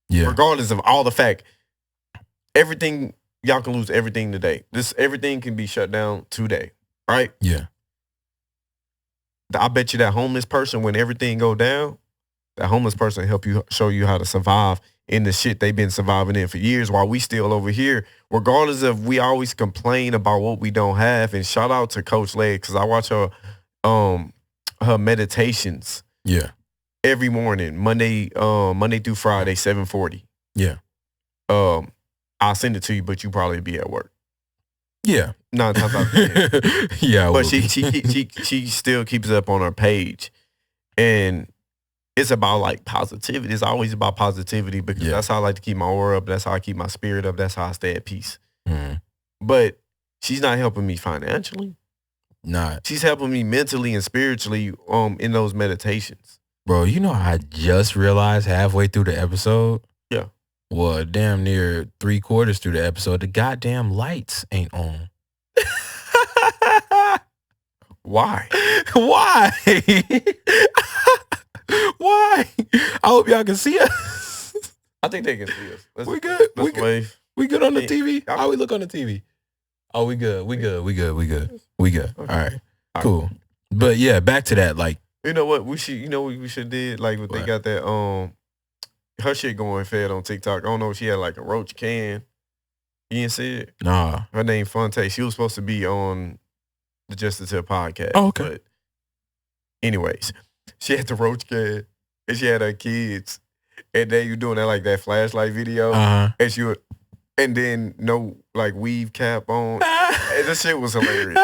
Yeah. Regardless of all the fact, everything, y'all can lose everything today. Everything can be shut down today. Right? Yeah. I bet you that homeless person, when everything go down, that homeless person help you, show you how to survive in the shit they've been surviving in for years, while we still over here, regardless of, we always complain about what we don't have. And shout out to Coach Leg, because I watch her meditations. Yeah. Every morning, Monday through Friday, 7:40. Yeah. I'll send it to you, but you probably be at work. Yeah. 9 times out of 10. Yeah. But she still keeps it up on her page. And it's about like positivity. It's always about positivity, because that's how I like to keep my aura up. That's how I keep my spirit up. That's how I stay at peace. Mm-hmm. But she's not helping me financially. Nah. She's helping me mentally and spiritually in those meditations. Bro, you know, I just realized halfway through the episode. Yeah. Well, damn near 3/4 through the episode, the goddamn lights ain't on. Why? Why? Why? I hope y'all can see us. I think they can see us. We good. We good. We good on the TV? How we look on the TV? Oh, we good. We good. Okay. All right. Cool. But yeah, back to that. Like, you know what we should? You know what we should did? Like, what they got that her shit going fed on TikTok. I don't know if she had like a roach can. You didn't see it? Nah. Her name Fonte. She was supposed to be on the Justice Hill podcast. Oh, okay. But anyways, she had the roach can, and she had her kids, and then you doing that like that flashlight video, and she would, and then no like weave cap on. And this shit was hilarious.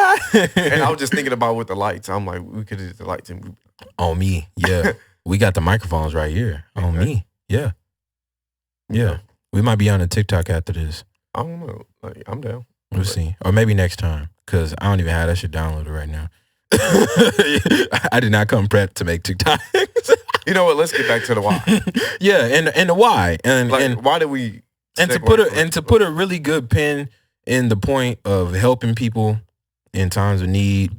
And I was just thinking about with the lights. I'm like, we could have did the lights and on me. Yeah. We got the microphones right here. On me. Yeah. We might be on a TikTok after this. I don't know. Like, I'm down. We'll see. Or maybe next time. Because I don't even have that shit downloaded right now. I did not come prepped to make TikToks. You know what? Let's get back to the why. Yeah, and the why. And why did we and to put a really good pin in the point of helping people in times of need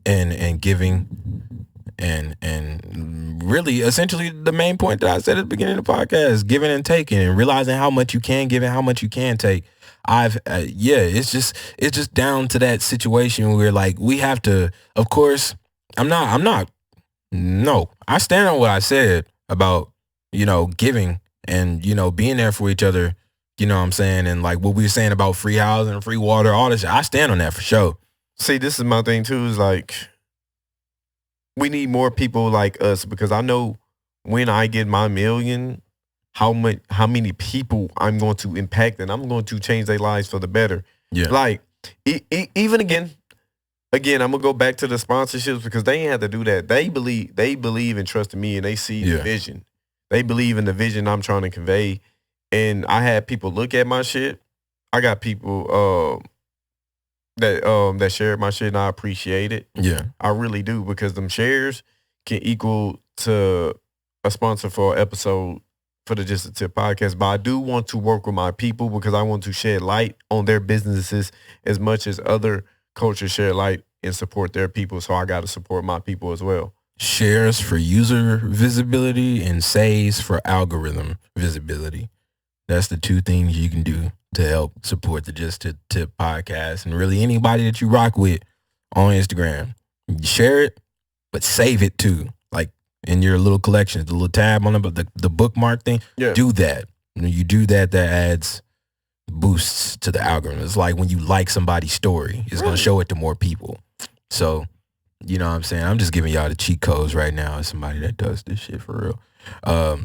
and giving and really essentially the main point that I said at the beginning of the podcast, giving and taking and realizing how much you can give and how much you can take. It's just down to that situation where like we have to, of course, I stand on what I said about, giving and, being there for each other, you know what I'm saying? And like what we were saying about free housing, free water, all this, I stand on that for sure. See, this is my thing too, is like, we need more people like us because I know when I get my million, how many people I'm going to impact and I'm going to change their lives for the better. Yeah. Like, even again, I'm going to go back to the sponsorships because they ain't have to do that. They believe and trust in me and they see the vision. They believe in the vision I'm trying to convey. And I had people look at my shit. I got people that shared my shit and I appreciate it. Yeah. I really do because them shares can equal to a sponsor for an episode for the Just a Tip podcast. But I do want to work with my people because I want to shed light on their businesses as much as other cultures shed light and support their people. So I got to support my people as well. Shares for user visibility and saves for algorithm visibility. That's the two things you can do to help support the Just a Tip podcast and really anybody that you rock with on Instagram. Share it, but save it too. Like in your little collections, the little tab on the bookmark thing. Yeah. Do that. When you do that, that adds boosts to the algorithm. It's like when you like somebody's story, it's going to show it to more people. So, you know what I'm saying? I'm just giving y'all the cheat codes right now as somebody that does this shit for real. Y'all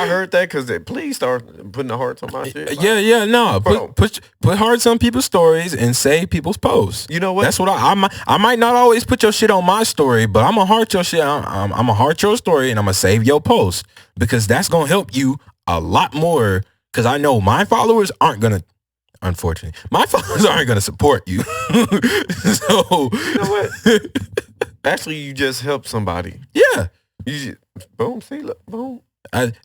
heard that? Because please start putting the hearts on my shit. Like, no. Put hearts on people's stories and save people's posts. You know what? That's what I might not always put your shit on my story, but I'm gonna heart your shit. I'm gonna heart your story and I'm gonna save your post because that's gonna help you a lot more. Because I know my followers aren't gonna. Unfortunately, my followers aren't gonna support you. So you know what? Actually, you just helped somebody. Yeah. You just, boom, see, look, boom.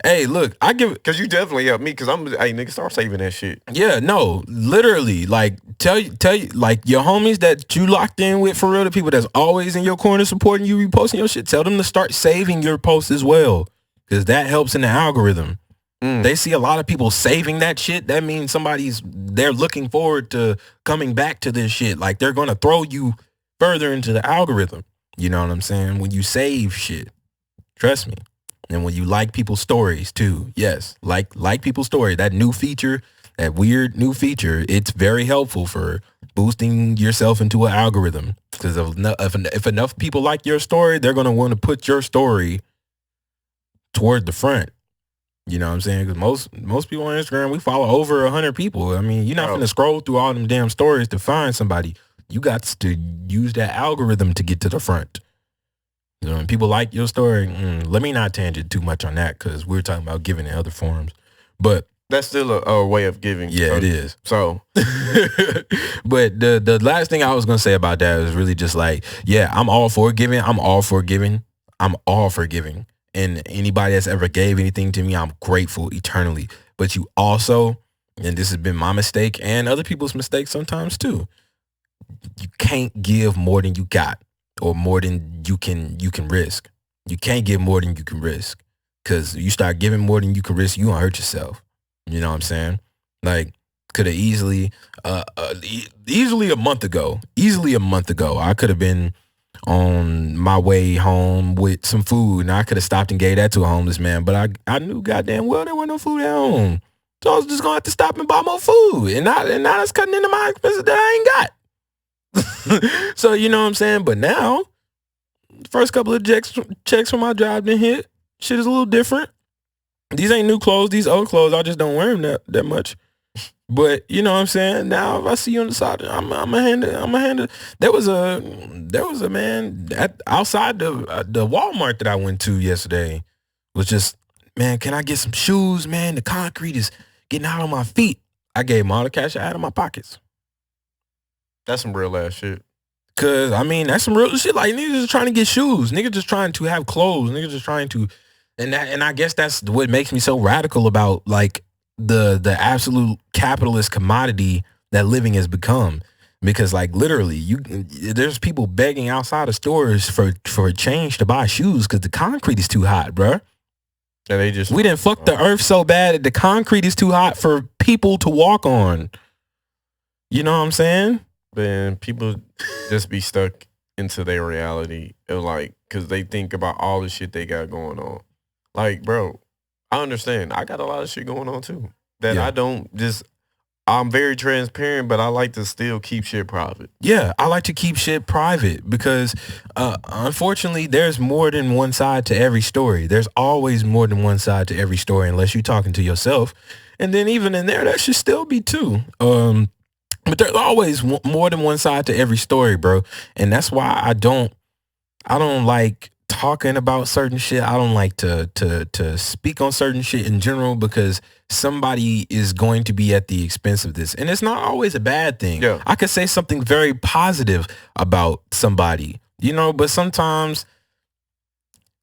Hey, look, I give it because you definitely helped me because nigga, start saving that shit. Yeah, no, literally, like tell you, like your homies that you locked in with for real, the people that's always in your corner supporting you, reposting your shit. Tell them to start saving your posts as well because that helps in the algorithm. They see a lot of people saving that shit. That means they're looking forward to coming back to this shit. Like they're gonna throw you further into the algorithm. You know what I'm saying? When you save shit. Trust me. And when you like people's stories too, yes, like people's story, that new feature, that weird new feature, it's very helpful for boosting yourself into an algorithm. Because if enough people like your story, they're going to want to put your story toward the front. You know what I'm saying? Because most people on Instagram, we follow over 100 people. I mean, you're not going to scroll through all them damn stories to find somebody. You got to use that algorithm to get to the front. You know, and people like your story. Let me not tangent too much on that because we're talking about giving in other forms. But that's still a way of giving. Yeah, it is. So, but the last thing I was gonna say about that is really just like, yeah, I'm all for giving. I'm all for giving. And anybody that's ever gave anything to me, I'm grateful eternally. But you also, and this has been my mistake and other people's mistakes sometimes too, you can't give more than you got. Or more than you can risk. You can't give more than you can risk. Because you start giving more than you can risk, you gonna hurt yourself. You know what I'm saying? Like, could have easily a month ago, I could have been on my way home with some food and I could have stopped and gave that to a homeless man. But I knew goddamn well there wasn't no food at home. So I was just gonna have to stop and buy more food. And now it's cutting into my expenses that I ain't got. So you know what I'm saying? But now, first couple of checks from my job didn't hit. Shit is a little different. These ain't new clothes. These old clothes, I just don't wear them that much. But you know what I'm saying? Now if I see you on the side, I'm a hand. There was a man outside the Walmart that I went to yesterday. Was just, man, can I get some shoes, man? The concrete is getting out on my feet. I gave them all the cash I had in my pockets. That's some real ass shit. Cause I mean that's some real shit. Like niggas just trying to get shoes. Niggas just trying to have clothes. Niggas just trying to, and I guess that's what makes me so radical about like the absolute capitalist commodity that living has become. Because like literally, there's people begging outside of stores for change to buy shoes because the concrete is too hot, bruh. And we didn't fuck the earth so bad that the concrete is too hot for people to walk on. You know what I'm saying? Man, people just be stuck into their reality of like, because they think about all the shit they got going on. Like, bro, I understand. I got a lot of shit going on too. That I don't just, I'm very transparent, but I like to still keep shit private. Yeah, I like to keep shit private because unfortunately, there's more than one side to every story. There's always more than one side to every story unless you're talking to yourself. And then even in there, that should still be two. But there's always more than one side to every story, bro. And that's why I don't like talking about certain shit. I don't like to speak on certain shit in general because somebody is going to be at the expense of this. And it's not always a bad thing. Yeah. I could say something very positive about somebody, you know, but sometimes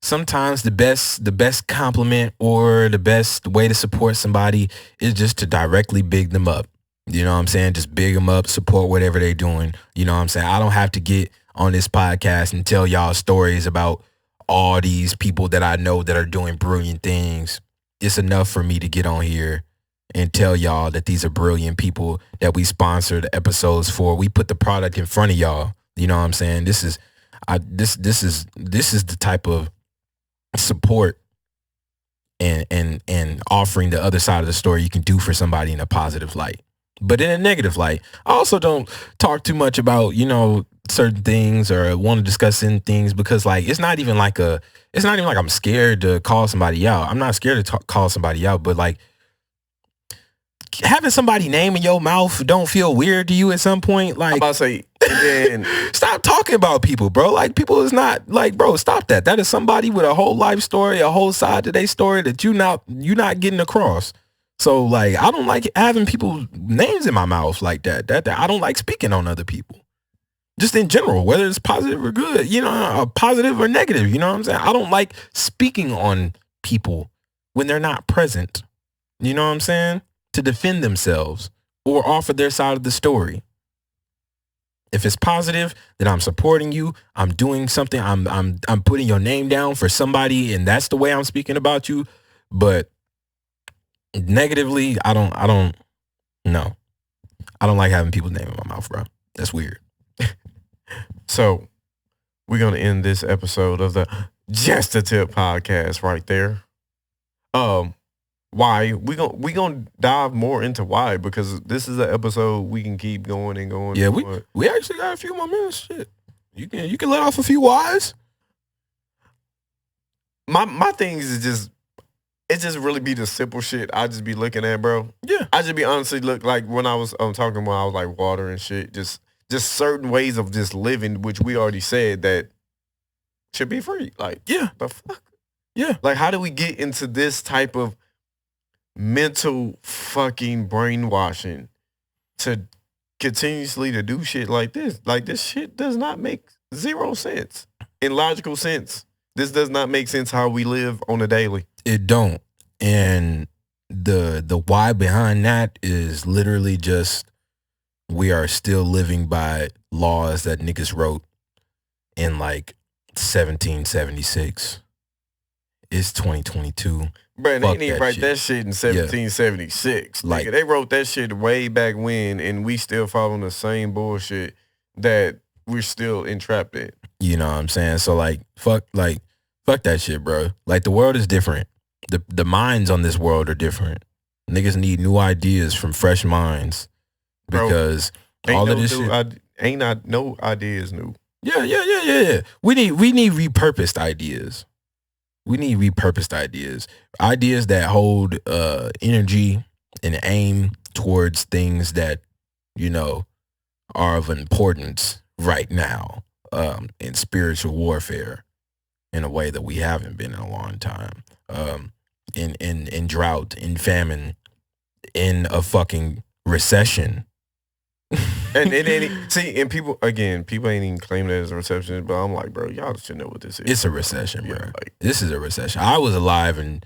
the best compliment or the best way to support somebody is just to directly big them up. You know what I'm saying? Just big them up, support whatever they're doing. You know what I'm saying? I don't have to get on this podcast and tell y'all stories about all these people that I know that are doing brilliant things. It's enough for me to get on here and tell y'all that these are brilliant people that we sponsored episodes for. We put the product in front of y'all. You know what I'm saying? This is the type of support and offering the other side of the story you can do for somebody in a positive light. But in a negative light, I also don't talk too much about, you know, certain things or want to discuss certain things because like it's not even like I'm scared to call somebody out. I'm not scared to call somebody out, but like having somebody name in your mouth don't feel weird to you at some point. Like I'm about to say, and then stop talking about people, bro. Like people is not like, bro, stop that. That is somebody with a whole life story, a whole side to their story that you're not getting across. So like I don't like having people's names in my mouth like that. That I don't like speaking on other people. Just in general, whether it's positive or good, you know, positive or negative, you know what I'm saying? I don't like speaking on people when they're not present. You know what I'm saying? To defend themselves or offer their side of the story. If it's positive, then I'm supporting you. I'm doing something. I'm putting your name down for somebody, and that's the way I'm speaking about you. But negatively, I don't like having people's name in my mouth, bro. That's weird. So we're gonna end this episode of the Just a Tip podcast right there. Why we gonna dive more into why, because this is an episode we can keep going and going. Yeah, and going. we actually got a few more minutes. Shit, you can let off a few whys. My things is just. It just really be the simple shit I just be looking at, bro. Yeah. I just be honestly look like when I was talking when I was like water and shit, just certain ways of just living, which we already said that should be free. Like, yeah, the fuck? Yeah. Like, how do we get into this type of mental fucking brainwashing to continuously to do shit like this? Like, this shit does not make zero sense. In logical sense, this does not make sense how we live on a daily. It don't. And the why behind that is literally just we are still living by laws that niggas wrote in like 1776. It's 2022. Bro, they didn't even write that shit in 1776. Like, nigga, they wrote that shit way back when, and we still following the same bullshit that we're still entrapped in. You know what I'm saying? So like fuck that shit, bro. Like the world is different. The minds on this world are different. Niggas need new ideas from fresh minds because all of this shit no idea is new. Yeah. We need repurposed ideas. We need repurposed ideas. Ideas that hold energy and aim towards things that, you know, are of importance right now in spiritual warfare in a way that we haven't been in a long time. In drought, in famine, in a fucking recession. And it ain't and people ain't even claiming it as a recession, but I'm like, bro, y'all should know what this is. It's a recession, bro. Yeah, like, this is a recession. I was alive and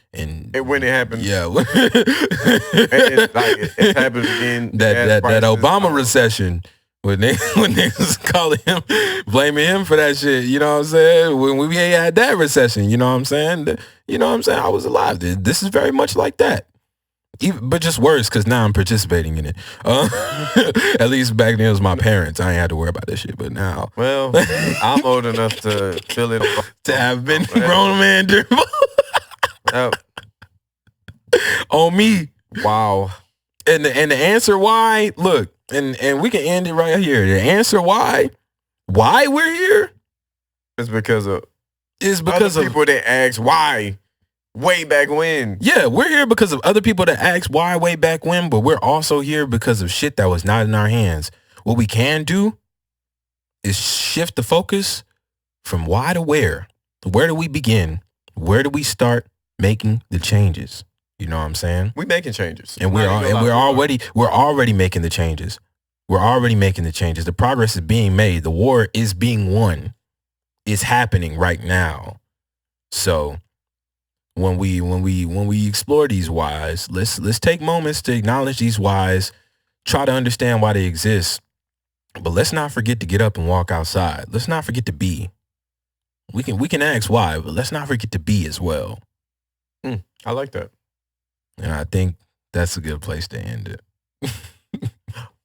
when it happened. Yeah. it's happened again. That Obama recession. When niggas calling him, blaming him for that shit, you know what I'm saying? When we ain't had that recession, you know what I'm saying? You know what I'm saying? I was alive. This is very much like that. But just worse, because now I'm participating in it. At least back then it was my parents. I ain't had to worry about this shit. But now, well, I'm old enough to feel it. To have been a grown man during on me. Wow. And the answer why, look, and we can end it right here. The answer why we're here is because of people that ask why way back when. Yeah, we're here because of other people that asked why way back when, but we're also here because of shit that was not in our hands. What we can do is shift the focus from why to where. Where do we begin? Where do we start making the changes? You know what I'm saying? We making changes. And we're already making the changes. We're already making the changes. The progress is being made. The war is being won. It's happening right now. So when we explore these whys, let's take moments to acknowledge these whys, try to understand why they exist. But let's not forget to get up and walk outside. Let's not forget to be. We can ask why, but let's not forget to be as well. I like that. And I think that's a good place to end it.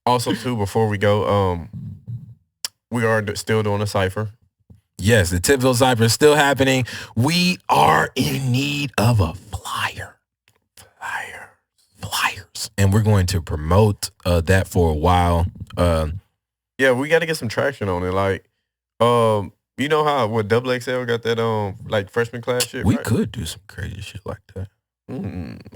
Also, too, before we go, we are still doing a cipher. Yes, the Tipville Cipher is still happening. We are in need of a flyer. Flyers. And we're going to promote that for a while. Yeah, we got to get some traction on it. Like, you know how what Double XL got that like freshman class shit? We right? could do some crazy shit like that.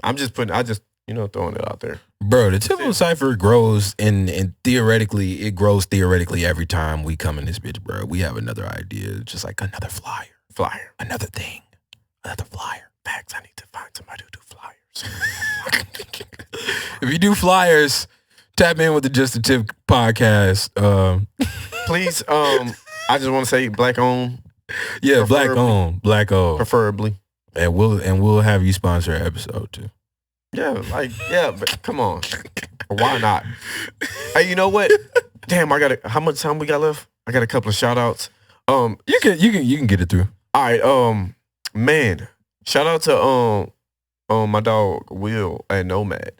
I'm just throwing it out there. Bro, the Tipville Cipher grows and theoretically, it grows theoretically every time we come in this bitch, bro. We have another idea, just like another flyer, another thing, another flyer. Max, I need to find somebody to do flyers. If you do flyers, tap in with the Just a Tip podcast. Please, I just want to say black owned. Yeah, black owned. Preferably. And we'll have you sponsor an episode too. Yeah, but come on. Why not? Hey, you know what? Damn, how much time we got left? I got a couple of shout outs. You can get it through. All right, man. Shout out to my dog Will at Nomad.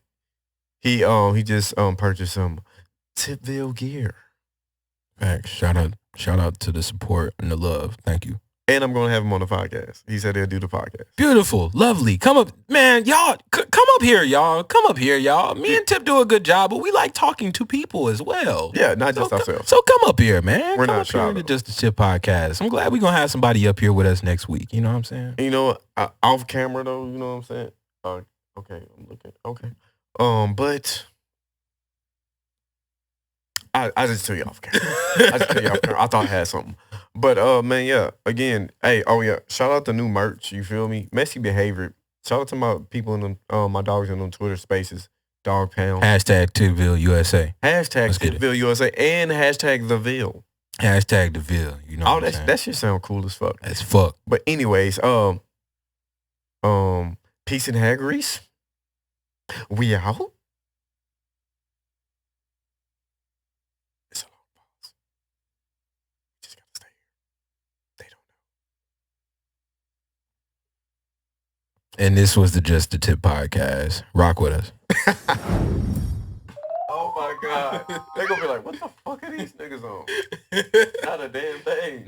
He just purchased some Tipville gear. Thanks. Shout out to the support and the love. Thank you. And I'm going to have him on the podcast. He said he'll do the podcast. Beautiful. Lovely. Come up, man. Y'all, come up here, y'all. Come up here, y'all. Me and Tip do a good job, but we like talking to people as well. Yeah, not just ourselves. So come up here, man. We're come not up here to shy. Just the Tip podcast. I'm glad we're going to have somebody up here with us next week. You know what I'm saying? You know, off camera, though, you know what I'm saying? Okay, I'm looking. Okay. But I just tell you off camera. I thought I had something. But man, yeah. Again, hey, shout out to new merch. You feel me? Messy behavior. Shout out to my people in them, my dogs in them Twitter spaces. Dog pound. Hashtag Tipville USA. Hashtag Tipville USA and hashtag the Ville. Hashtag the Ville. You know. That shit sound cool as fuck. As fuck. But anyways, peace and hair grease. We out. And this was the Just the Tip podcast. Rock with us. Oh my God. They're going to be like, what the fuck are these niggas on? Not a damn thing.